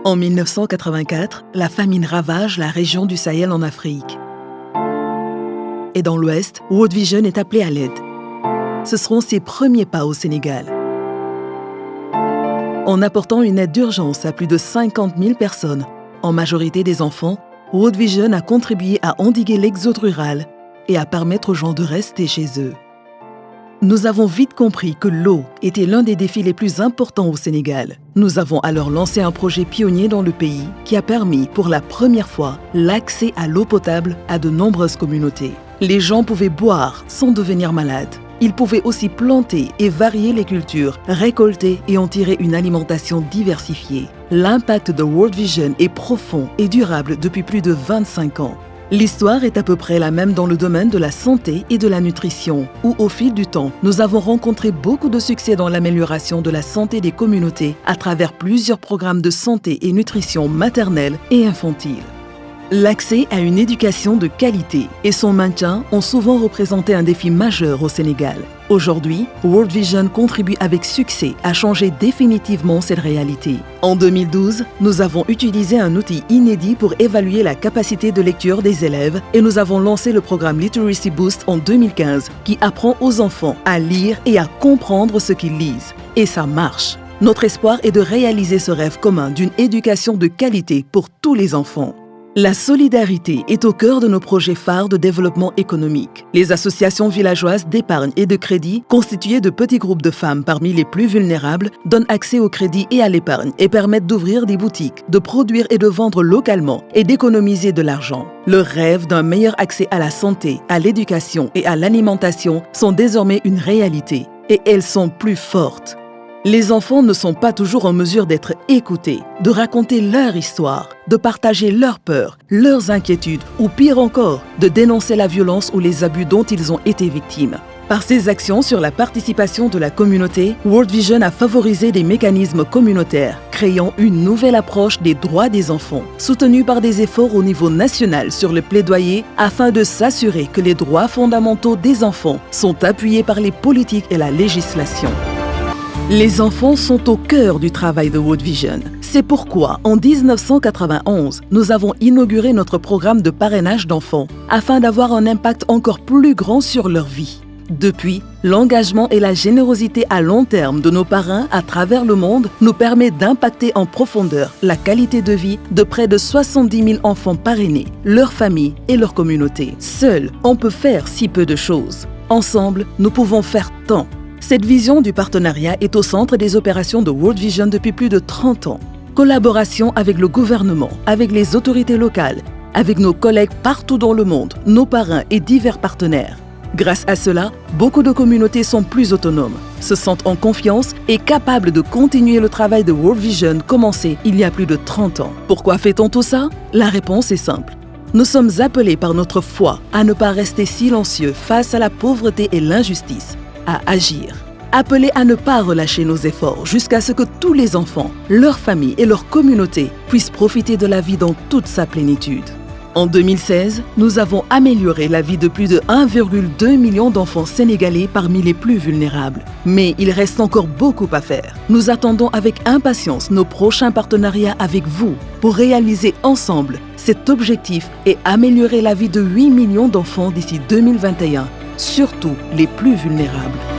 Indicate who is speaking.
Speaker 1: En 1984, la famine ravage la région du Sahel en Afrique. Et dans l'Ouest, World Vision est appelé à l'aide. Ce seront ses premiers pas au Sénégal. En apportant une aide d'urgence à plus de 50 000 personnes, en majorité des enfants, World Vision a contribué à endiguer l'exode rural et à permettre aux gens de rester chez eux. Nous avons vite compris que l'eau était l'un des défis les plus importants au Sénégal. Nous avons alors lancé un projet pionnier dans le pays qui a permis pour la première fois l'accès à l'eau potable à de nombreuses communautés. Les gens pouvaient boire sans devenir malades. Ils pouvaient aussi planter et varier les cultures, récolter et en tirer une alimentation diversifiée. L'impact de World Vision est profond et durable depuis plus de 25 ans. L'histoire est à peu près la même dans le domaine de la santé et de la nutrition, où au fil du temps, nous avons rencontré beaucoup de succès dans l'amélioration de la santé des communautés à travers plusieurs programmes de santé et nutrition maternelle et infantile. L'accès à une éducation de qualité et son maintien ont souvent représenté un défi majeur au Sénégal. Aujourd'hui, World Vision contribue avec succès à changer définitivement cette réalité. En 2012, nous avons utilisé un outil inédit pour évaluer la capacité de lecture des élèves et nous avons lancé le programme Literacy Boost en 2015 qui apprend aux enfants à lire et à comprendre ce qu'ils lisent. Et ça marche. Notre espoir est de réaliser ce rêve commun d'une éducation de qualité pour tous les enfants. La solidarité est au cœur de nos projets phares de développement économique. Les associations villageoises d'épargne et de crédit, constituées de petits groupes de femmes parmi les plus vulnérables, donnent accès au crédit et à l'épargne et permettent d'ouvrir des boutiques, de produire et de vendre localement et d'économiser de l'argent. Le rêve d'un meilleur accès à la santé, à l'éducation et à l'alimentation sont désormais une réalité et elles sont plus fortes. Les enfants ne sont pas toujours en mesure d'être écoutés, de raconter leur histoire, de partager leurs peurs, leurs inquiétudes ou pire encore, de dénoncer la violence ou les abus dont ils ont été victimes. Par ses actions sur la participation de la communauté, World Vision a favorisé des mécanismes communautaires, créant une nouvelle approche des droits des enfants, soutenue par des efforts au niveau national sur le plaidoyer afin de s'assurer que les droits fondamentaux des enfants sont appuyés par les politiques et la législation. Les enfants sont au cœur du travail de World Vision. C'est pourquoi, en 1991, nous avons inauguré notre programme de parrainage d'enfants afin d'avoir un impact encore plus grand sur leur vie. Depuis, l'engagement et la générosité à long terme de nos parrains à travers le monde nous permet d'impacter en profondeur la qualité de vie de près de 70 000 enfants parrainés, leurs familles et leurs communautés. Seuls, on peut faire si peu de choses. Ensemble, nous pouvons faire tant. Cette vision du partenariat est au centre des opérations de World Vision depuis plus de 30 ans. Collaboration avec le gouvernement, avec les autorités locales, avec nos collègues partout dans le monde, nos parrains et divers partenaires. Grâce à cela, beaucoup de communautés sont plus autonomes, se sentent en confiance et capables de continuer le travail de World Vision commencé il y a plus de 30 ans. Pourquoi fait-on tout ça? La réponse est simple. Nous sommes appelés par notre foi à ne pas rester silencieux face à la pauvreté et l'injustice, à agir. Appelés à ne pas relâcher nos efforts jusqu'à ce que tous les enfants, leurs familles et leurs communautés puissent profiter de la vie dans toute sa plénitude. En 2016, nous avons amélioré la vie de plus de 1,2 million d'enfants sénégalais parmi les plus vulnérables. Mais il reste encore beaucoup à faire. Nous attendons avec impatience nos prochains partenariats avec vous pour réaliser ensemble cet objectif et améliorer la vie de 8 millions d'enfants d'ici 2021, surtout les plus vulnérables.